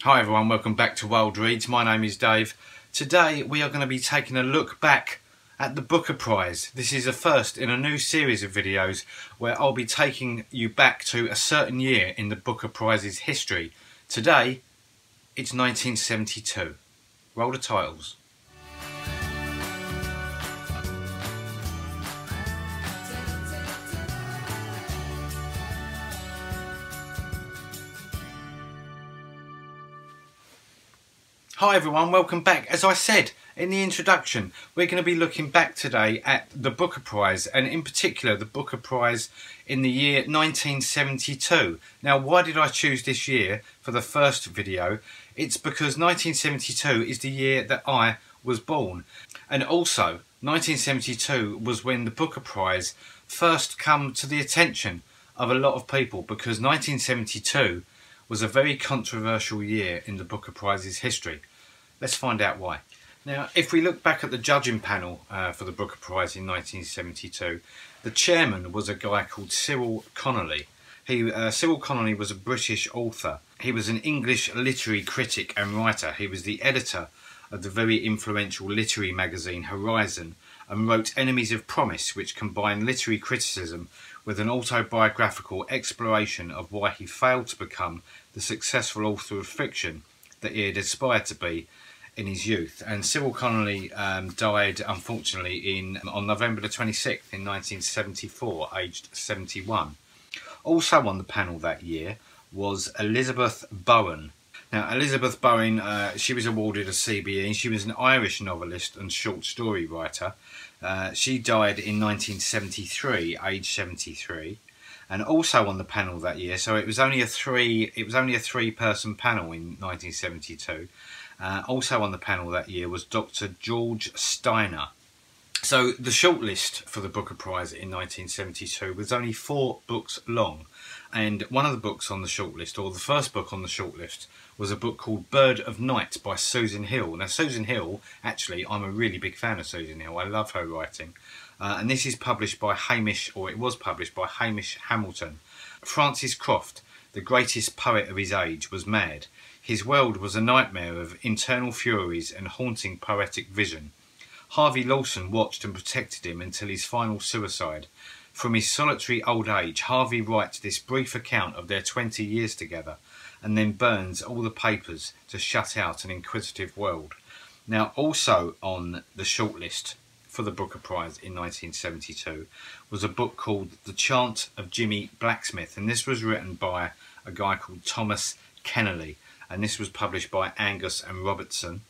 Hi everyone, welcome back to Wilde Reads. My name is Dave. Today we are going to be taking a look back at the Booker Prize. This is a first in a new series of videos where I'll be taking you back to a certain year in the Booker Prize's history. Today, it's 1972. Roll the titles. Hi everyone, welcome back. As I said in the introduction, we're going to be looking back today at the Booker Prize, and in particular the Booker Prize in the year 1972. Now, why did I choose this year for the first video? It's because 1972 is the year that I was born, and also 1972 was when the Booker Prize first come to the attention of a lot of people, because 1972 was a very controversial year in the Booker Prize's history. Let's find out why. Now, if we look back at the judging panel for the Booker Prize in 1972, the chairman was a guy called Cyril Connolly. Cyril Connolly was a British author. He was an English literary critic and writer. He was the editor of the very influential literary magazine Horizon, and wrote Enemies of Promise, which combined literary criticism with an autobiographical exploration of why he failed to become the successful author of fiction that he had aspired to be in his youth. And Cyril Connolly died, unfortunately, on November the 26th in 1974, aged 71. Also on the panel that year was Elizabeth Bowen. Now, Elizabeth Bowen, she was awarded a CBE. She was an Irish novelist and short story writer. She died in 1973, aged 73. And also on the panel that year, so it was only a three-person panel in 1972. Also on the panel that year was Dr. George Steiner. So the shortlist for the Booker Prize in 1972 was only 4 books long, and one of the books on the shortlist, or the first book on the shortlist, was a book called Bird of Night by Susan Hill. Now, Susan Hill, actually, I'm a really big fan of Susan Hill. I love her writing. And this is published by it was published by Hamish Hamilton. Francis Croft, the greatest poet of his age, was mad. His world was a nightmare of internal furies and haunting poetic vision. Harvey Lawson watched and protected him until his final suicide. From his solitary old age, Harvey writes this brief account of their 20 years together, and then burns all the papers to shut out an inquisitive world. Now, also on the shortlist for the Booker Prize in 1972 was a book called The Chant of Jimmy Blacksmith, and this was written by a guy called Thomas Kennelly, and this was published by Angus and Robertson.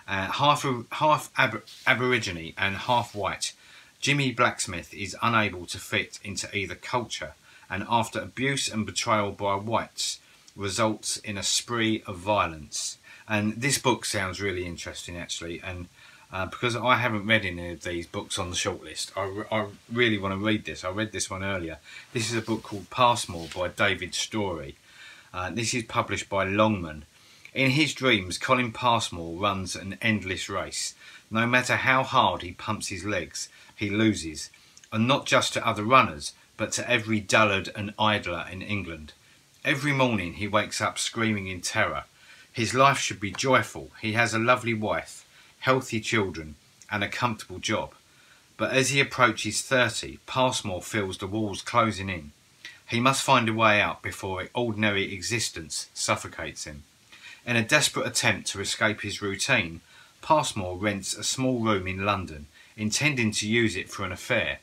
Half Aborigine and half white, Jimmy Blacksmith is unable to fit into either culture, and after abuse and betrayal by whites, results in a spree of violence. And this book sounds really interesting, actually, and because I haven't read any of these books on the shortlist, I really want to read this. I read this one earlier. This is a book called Passmore by David Story. This is published by Longman. In his dreams, Colin Passmore runs an endless race. No matter how hard he pumps his legs, he loses. And not just to other runners, but to every dullard and idler in England. Every morning he wakes up screaming in terror. His life should be joyful. He has a lovely wife, healthy children, and a comfortable job. But as he approaches 30, Passmore feels the walls closing in. He must find a way out before ordinary existence suffocates him. In a desperate attempt to escape his routine, Passmore rents a small room in London, intending to use it for an affair.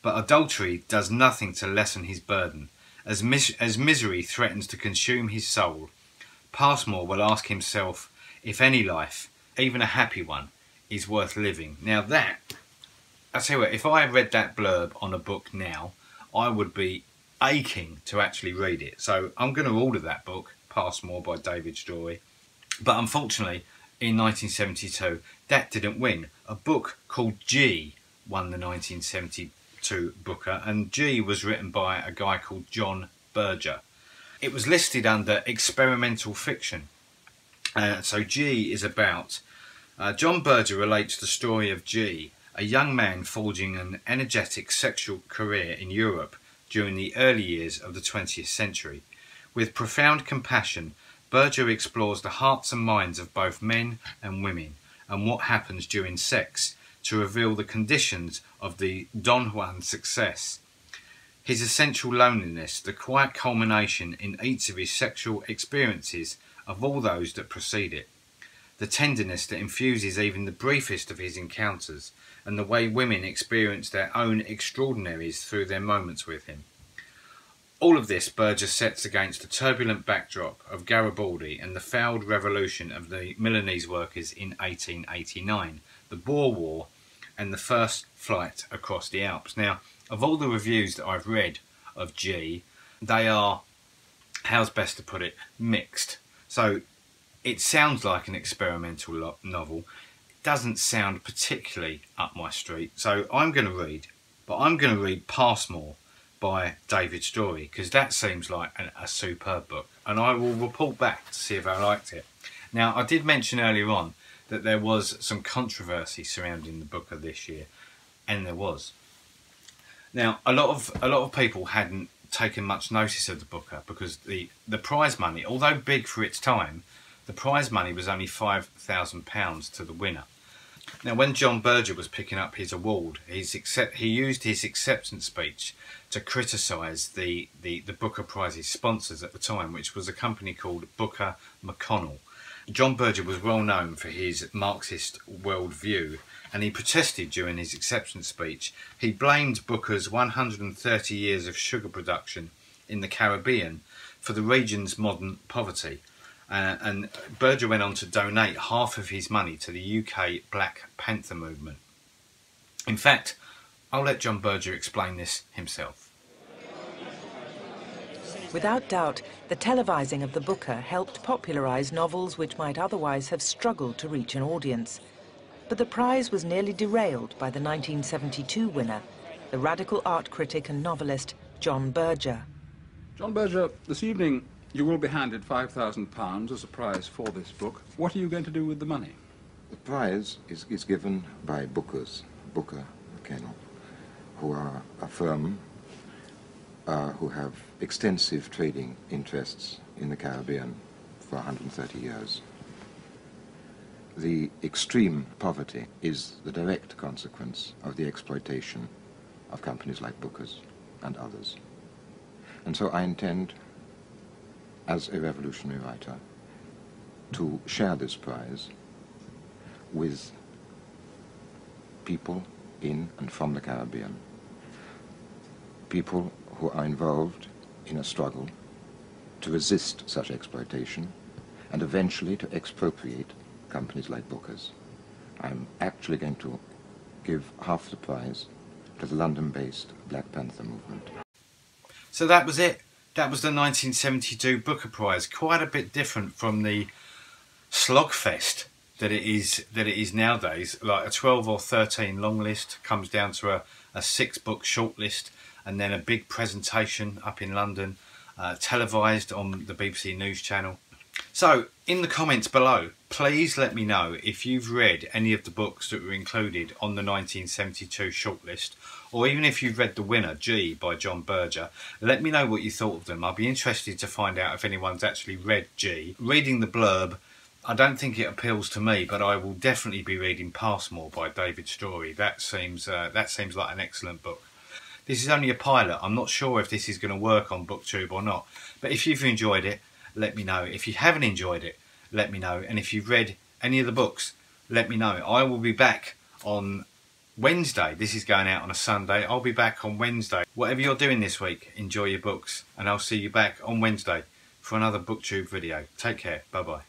But adultery does nothing to lessen his burden. As misery threatens to consume his soul, Passmore will ask himself if any life, even a happy one, is worth living. Now that, I tell you what, if I read that blurb on a book now, I would be aching to actually read it. So I'm going to order that book, Passmore by David Story. But unfortunately, in 1972, that didn't win. A book called G won the 1972 Booker, and G was written by a guy called John Berger. It was listed under experimental fiction. So G is about... John Berger relates the story of G, a young man forging an energetic sexual career in Europe during the early years of the 20th century. With profound compassion, Berger explores the hearts and minds of both men and women and what happens during sex to reveal the conditions of the Don Juan success. His essential loneliness, the quiet culmination in each of his sexual experiences of all those that precede it. The tenderness that infuses even the briefest of his encounters, and the way women experience their own extraordinaries through their moments with him. All of this Berger sets against the turbulent backdrop of Garibaldi and the failed revolution of the Milanese workers in 1889, the Boer War, and the first flight across the Alps. Now, of all the reviews that I've read of G, they are, how's best to put it, mixed. So it sounds like an experimental novel. It doesn't sound particularly up my street. So I'm going to read Passmore by David Story, because that seems like a superb book, and I will report back to see if I liked it. Now, I did mention earlier on that there was some controversy surrounding the Booker this year, and there was. Now, a lot of people hadn't taken much notice of the Booker because the prize money, although big for its time, the prize money was only £5,000 to the winner. Now, when John Berger was picking up his award, he used his acceptance speech to criticise the Booker Prize's sponsors at the time, which was a company called Booker McConnell. John Berger was well known for his Marxist worldview, and he protested during his acceptance speech. He blamed Booker's 130 years of sugar production in the Caribbean for the region's modern poverty. And Berger went on to donate half of his money to the UK Black Panther movement. In fact, I'll let John Berger explain this himself. Without doubt, the televising of the Booker helped popularise novels which might otherwise have struggled to reach an audience. But the prize was nearly derailed by the 1972 winner, the radical art critic and novelist John Berger. John Berger, this evening you will be handed £5,000 as a prize for this book. What are you going to do with the money? The prize is given by Booker McConnell, who are a firm who have extensive trading interests in the Caribbean for 130 years. The extreme poverty is the direct consequence of the exploitation of companies like Booker's and others. And so I intend, as a revolutionary writer, to share this prize with people in and from the Caribbean, people who are involved in a struggle to resist such exploitation and eventually to expropriate companies like Booker's. I'm actually going to give half the prize to the London-based Black Panther movement. So that was it. That was the 1972 Booker Prize. Quite a bit different from the slogfest that it is nowadays. Like a 12 or 13 long list comes down to a 6-book shortlist, and then a big presentation up in London, televised on the BBC News channel. So, in the comments below, please let me know if you've read any of the books that were included on the 1972 shortlist, or even if you've read the winner, G, by John Berger. Let me know what you thought of them. I'll be interested to find out if anyone's actually read G. Reading the blurb, I don't think it appeals to me, but I will definitely be reading Passmore by David Story. That seems like an excellent book. This is only a pilot. I'm not sure if this is going to work on BookTube or not. But if you've enjoyed it, let me know. If you haven't enjoyed it, let me know. And if you've read any of the books, let me know. I will be back on Wednesday. This is going out on a Sunday. I'll be back on Wednesday. Whatever you're doing this week, enjoy your books. And I'll see you back on Wednesday for another BookTube video. Take care. Bye-bye.